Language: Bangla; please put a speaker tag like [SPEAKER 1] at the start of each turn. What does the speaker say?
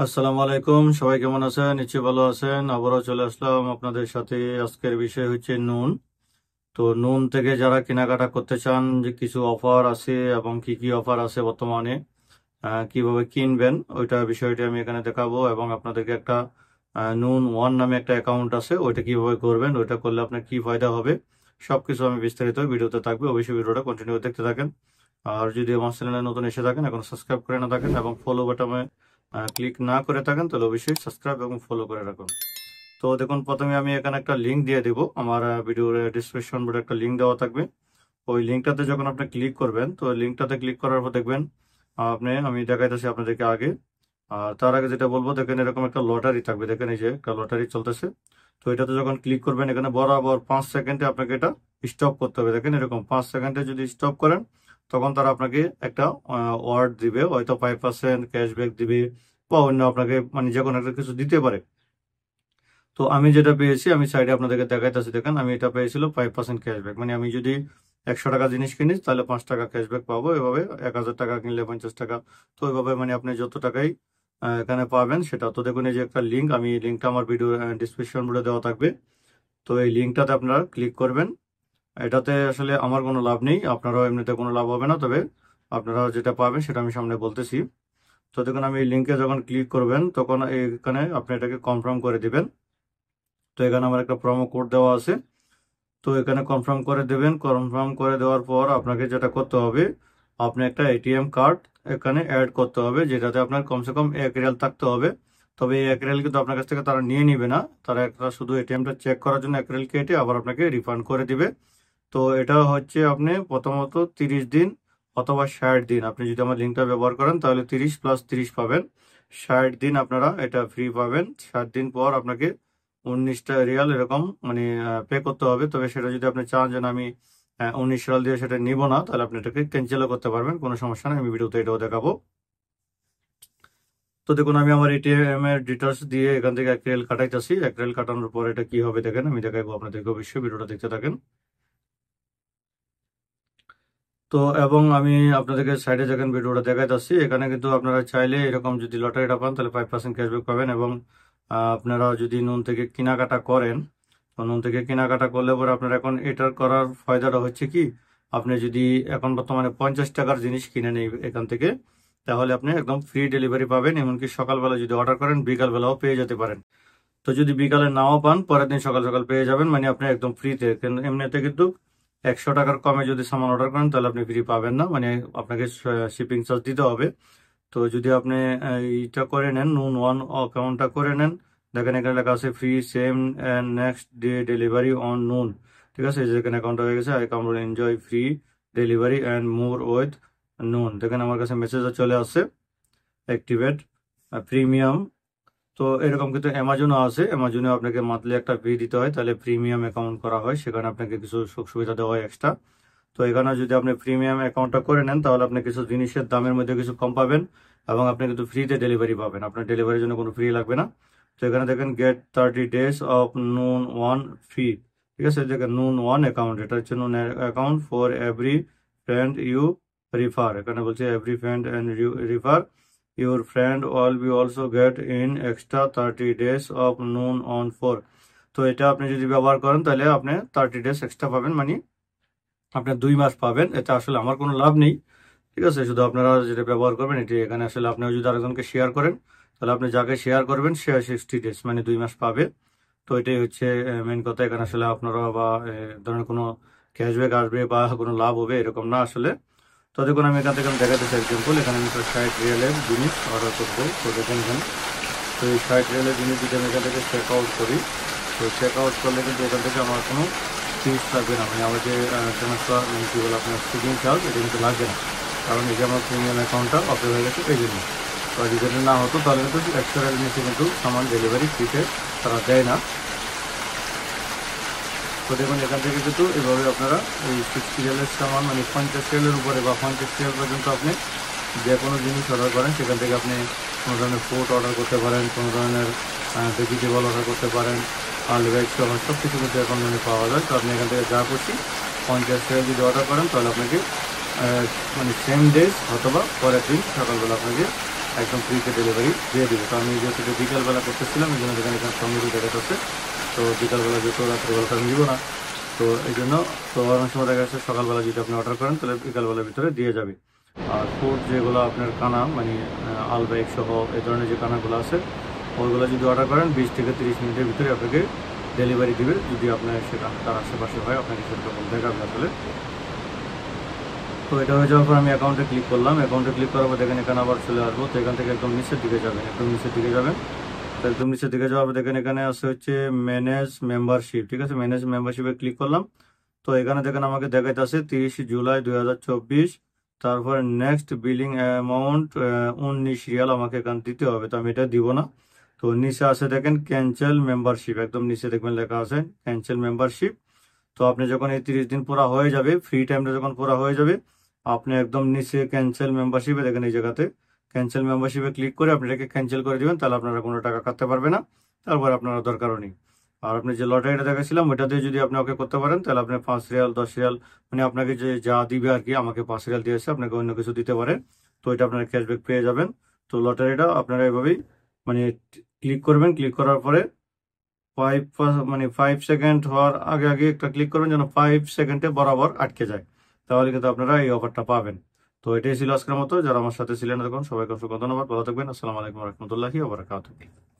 [SPEAKER 1] আসসালামু আলাইকুম, সবাই কেমন আছেন? নিশ্চয়ই ভালো আছেন। আবারও চলে আসলাম আপনাদের সাথে। আজকের বিষয় হচ্ছে নুন। তো নুন থেকে যারা কেনাকাটা করতে চান, যে কিছু অফার আছে এবং কি কি অফার আছে বর্তমানে, কিভাবে কিনবেন ওইটা বিষয়টি আমি এখানে দেখাবো। এবং আপনাদেরকে একটা নুন ওয়ান নামে একটা অ্যাকাউন্ট আছে, ওইটা কিভাবে করবেন, ওইটা করলে আপনার কি ফায়দা হবে, সবকিছু আমি বিস্তারিত ভিডিওতে থাকবে। অবশ্যই ভিডিওটা কন্টিনিউ দেখতে থাকেন। আর যদি আমার চ্যানেলে নতুন এসে থাকেন, এখন সাবস্ক্রাইব করে না থাকেন এবং ফলো বাটনে ক্লিক না করে থাকেন, তাহলে অবশ্যই সাবস্ক্রাইব এবং ফলো করে রাখুন। তো দেখুন, প্রথমে আমি এখানে একটা লিঙ্ক দিয়ে দেব। আমার ভিডিওর ডিসক্রিপশন বোর্ডে একটা লিঙ্ক দেওয়া থাকবে। ওই লিঙ্কটাতে যখন আপনি ক্লিক করবেন, তো লিঙ্কটাতে ক্লিক করার পর দেখবেন আমি দেখাইতেছি আপনাদেরকে আগে। আর তার আগে যেটা বলবো, দেখেন এরকম একটা লটারি থাকবে। দেখেন এই যে একটা লটারি চলতেছে। তো এটাতে যখন ক্লিক করবেন, এখানে বরাবর 5 সেকেন্ডে আপনাকে এটা স্টপ করতে হবে। দেখেন এরকম 5 সেকেন্ডে যদি স্টপ করেন, তখন তারা আপনাকে একটা ওয়ার্ড দিবে, হয়তো 5% ক্যাশব্যাক দিবে বা অন্য আপনাকে মানে যে কোনো একটা কিছু দিতে পারে। তো আমি যেটা পেয়েছি, আমি সাইডে আপনাদেরকে দেখাইতেছি। দেখেন আমি এটা পেয়েছিল 5% ক্যাশব্যাক। মানে আমি যদি 100 টাকা জিনিস কিনি, তাহলে 5 টাকা ক্যাশব্যাক পাবো। এভাবে 1000 টাকা কিনলে 50 টাকা। তো এভাবে মানে আপনি যত টাকাই এখানে পাবেন সেটা। তো দেখুন এই যে একটা লিঙ্ক, আমি লিঙ্কটা আমার ভিডিও ডিসক্রিপশন বোর্ডে দেওয়া থাকবে। তো এই লিঙ্কটাতে আপনারা ক্লিক করবেন। এটাতে আসলে আমার কোনো লাভ নেই, আপনারাও এমনিতে কোনো লাভ হবে না, তবে আপনারা যেটা পাবেন সেটা আমি সামনে বলতেছি। তো দেখুন, আমি এই লিঙ্কে যখন ক্লিক করবেন, তখন এখানে আপনি এটাকে কনফার্ম করে দিবেন। তো এখানে আমার একটা প্রোমো কোড দেওয়া আছে। তো এখানে কনফার্ম করে দেবেন। কনফার্ম করে দেওয়ার পর আপনাকে যেটা করতে হবে, আপনি একটা এটিএম কার্ড এখানে অ্যাড করতে হবে, যেটাতে আপনার কমসে কম 1 রিয়াল থাকতে হবে। তবে এই 1 রিয়াল কিন্তু আপনার কাছ থেকে তারা নিয়ে নিবে না। তারা একটা শুধু এটিএমটা চেক করার জন্য 1 রিয়াল কেটে আবার আপনাকে রিফান্ড করে দিবে। তো এটা হচ্ছে আপনি প্রথমত 30 দিন অথবা 60 দিন, আপনি যদি আমার লিঙ্কটা ব্যবহার করেন, তাহলে 30 + 30 পাবেন। 60 দিন আপনারা এটা ফ্রি পাবেন। 60 দিন পর আপনাকে 19 রিয়াল এরকম মানে পে করতে হবে। তবে সেটা যদি আপনি চান যে না, আমি 19 রিয়াল দিয়ে সেটা নিব না, তাহলে আপনি এটাকে ক্যান্সেলও করতে পারবেন, কোনো সমস্যা নেই। আমি ভিডিওতে এটাও দেখাবো। তো দেখুন, আমি আমার এটিএম এর ডিটেলস দিয়ে এখান থেকে 1 রিয়াল কাটাইতেছি। 1 রিয়াল কাটানোর পর এটা কি হবে দেখেন, আমি দেখাবো আপনাদেরকে। অবশ্যই ভিডিওটা দেখতে থাকেন। তো এবং আমি আপনাদেরকে সাইডে যখন ভিডিওটা দেখাইতেছি, এখানে কিন্তু আপনারা চাইলে এরকম যদি লটারিটা পান, তাহলে 5% ক্যাশব্যাক পাবেন। এবং আপনারা যদি নুন থেকে কেনাকাটা করেন, তো নুন থেকে কেনাকাটা করলে পরে আপনার এখন এটার করার ফায়দাটা হচ্ছে কি, আপনি যদি এখন বর্তমানে 50 টাকার জিনিস কিনে নেই এখান থেকে, তাহলে আপনি একদম ফ্রি ডেলিভারি পাবেন। এমনকি সকালবেলা যদি অর্ডার করেন, বিকালবেলাও পেয়ে যেতে পারেন। তো যদি বিকালে নাও পান, পরের দিন সকাল সকাল পেয়ে যাবেন। মানে আপনি একদম ফ্রিতে। এমনিতে কিন্তু 100 টাকার কমে যদি সামান অর্ডার করেন, তাহলে আপনি ফ্রি পাবেন না, মানে আপনাকে শিপিং চার্জ দিতে হবে। তো যদি আপনি এইটা করে নেন, নুন ওয়ান অ্যাকাউন্টটা করে নেন, দেখেন এখানে লেখা আছে free same and next day delivery on Noon. ঠিক আছে, যেখানে অ্যাকাউন্টটা হয়ে গেছে, I come will enjoy free delivery and more with Noon. দেখেন আমার কাছে মেসেজও চলে আসছে, অ্যাক্টিভেট প্রিমিয়াম। তো এরকম কিন্তু অ্যামাজনও আছে। অ্যামাজনে আপনাকে মান্থলি একটা ফি দিতে হয়, তাহলে প্রিমিয়াম অ্যাকাউন্ট করা হয়, সেখানে আপনাকে কিছু সুযোগ সুবিধা দেওয়া হয় এক্সট্রা। তো এখানে যদি আপনি প্রিমিয়াম অ্যাকাউন্টটা করে নেন, তাহলে আপনি কিছু জিনিসের দামের মধ্যে কিছু কম পাবেন এবং আপনি কিন্তু ফ্রিতে ডেলিভারি পাবেন। আপনার ডেলিভারির জন্য কোনো ফ্রি লাগবে না। তো এখানে দেখেন get 30 days of Noon One free. ঠিক আছে, দেখেন নুন ওয়ান অ্যাকাউন্ট, এটা হচ্ছে Noon account for every friend you refer. এখানে বলছে every friend and you refer your friend will be also get in extra 30 days of noon on 4। তো এটা আপনি যদি ব্যবহার করেন, তাহলে আপনি 30 days এক্সট্রা পাবেন, মানে আপনি 2 মাস পাবেন। এটা আসলে আমার কোনো লাভ নেই। ঠিক আছে, শুধু আপনারা যেটা ব্যবহার করবেন এটি। এখানে আসলে আপনিও যদি আরেকজনকে শেয়ার করেন, তাহলে আপনি যাকে শেয়ার করবেন সে 60 days মানে 2 মাস পাবে। তো এটাই হচ্ছে মেন কথা। এখানে আসলে আপনারা বা ধরনের কোনো ক্যাশব্যাক আসবে বা কোনো লাভ হবে এরকম না আসলে। তো দেখুন, আমি এখান থেকে দেখাতেছি এক্সাম্পল। এখানে আমি 60 রিয়ালের জিনিস অর্ডার করবো। তো দেখেন এখানে, তো এই 60 রিয়ালের জিনিস যদি আমি এখান থেকে চেক আউট করি, তো চেক আউট করলে কিন্তু এখান থেকে আমার কোনো ফিস লাগবে না। মানে আমার যে ট্রান্সফার মানে কী বলে আপনার শিপিং চার্জ, এটা কিন্তু লাগবে না, কারণ এই যে আমার প্রিমিয়াম অ্যাকাউন্টটা অপে হয়ে গেছে এই জন্য। তো যদি না হতো, তাহলে কিন্তু 100 রিয়াল নিচে কিন্তু সামান ডেলিভারি ফ্রিতে তারা দেয় না। তো দেখুন, এখান থেকে কিন্তু এভাবে আপনারা এই 60 রিয়ালের সামান মানে 50 রিয়ালের উপরে বা 50 রিয়াল পর্যন্ত আপনি যে কোনো জিনিস অর্ডার করেন, সেখান থেকে আপনি কোনো ধরনের ফুড অর্ডার করতে পারেন, কোনো ধরনের ভেজিটেবল অর্ডার করতে পারেন, আলু ভেজ সব কিছু কিন্তু এখন মানে পাওয়া যায়। তো আপনি এখান থেকে যা খুশি 50 রিয়াল যদি অর্ডার করেন, তাহলে আপনাকে মানে সেম ডেজ অথবা পরের দিন সকালবেলা আপনাকে একদম ফ্রিতে ডেলিভারি দিয়ে দিবে। তো আমি যেহেতু বিকালবেলা করতেছিলাম এই জন্য দেখেন এখানে সঙ্গে দেখাচ্ছে। তো বিকালবেলা যেহেতু রাত্রিবেলা আমি দিব না, তো এই জন্য তো অনেক সময় দেখা যাচ্ছে সকালবেলা যদি আপনি অর্ডার করেন তাহলে বিকালবেলার ভিতরে দিয়ে যাবে। আর ফুড যেগুলো আপনার কানা মানে আলবাইক সহ এই ধরনের যে কানাগুলো আছে ওইগুলো যদি অর্ডার করেন 20 থেকে 30 মিনিটের ভিতরে আপনাকে ডেলিভারি দিবে। যদি আপনার সেখানে তার আশেপাশে হয় আপনাকে সেরকম দেখাবে আসলে। তো এটা হয়ে যাওয়ার পর আমি অ্যাকাউন্টে ক্লিক করলাম। অ্যাকাউন্টে ক্লিক করার পর দেখেন এখানে আবার চলে আসবো। তো এখান থেকে একদম নিচের দিকে যাবেন, একদম নিচের দিকে যাবেন। তো একদম নিচের দিকে যাওয়ার পর দেখেন এখানে আছে হচ্ছে ম্যানেজ মেম্বারশিপ, ঠিক আছে। ম্যানেজ মেম্বারশিপে ক্লিক করলাম। তো এখানে দেখেন আমাকে দেখাইতেছে 30 জুলাই 2024। তারপরে নেক্সট বিলিং অ্যামাউন্ট 19 রিয়াল আমাকে এখানে দিতে হবে, তো আমি এটা দিব না। তো নিচে আছে দেখেন ক্যান্সেল মেম্বারশিপ, একদম নিচে দেখবেন লেখা আছে ক্যান্সেল মেম্বারশিপ। তো আপনি যখন এই 30 দিন পুরা হয়ে যাবে, ফ্রি টাইমটা যখন পুরা হয়ে যাবে, আপনি একদম নিচে ক্যান্সেল মেম্বারশিপে দেখেন এই জায়গাতে ক্যান্সেল মেম্বারশিপে ক্লিক করে আপনি এটাকে ক্যান্সেল করে দিবেন, তাহলে আপনারা কোনো টাকা কাটতে পারবে না। তারপর আপনার দরকারও নেই। আর আপনি যে লটারিটা দেখাছিলাম ওইটা দিয়ে যদি আপনি ওকে করতে পারেন তাহলে আপনি 5 রিয়াল 10 রিয়াল মানে আপনাকে যে যা দিবে আর কি, আমাকে 5 রিয়াল দিয়েছে, আপনাকে অন্য কিছু দিতে পারে। তো এটা আপনারা ক্যাশব্যাক পেয়ে যাবেন। তো লটারিটা আপনারা এভাবেই মানে ক্লিক করবেন। ক্লিক করার পরে 5 সেকেন্ড হওয়ার আগে আগে একটা ক্লিক করবেন যেন 5 সেকেন্ডে বরাবর আটকে যায়, তাহলে কিন্তু আপনারা এই অফারটা পাবেন। তো এটাই ছিল আজকের মতো। যারা আমার সাথে ছিলেন তখন সবাইকে অসংখ্য ধন্যবাদ। ভালো থাকবেন। আসসালামু আলাইকুম রহমতুল্লাহি ওয়া বারাকাতুহু।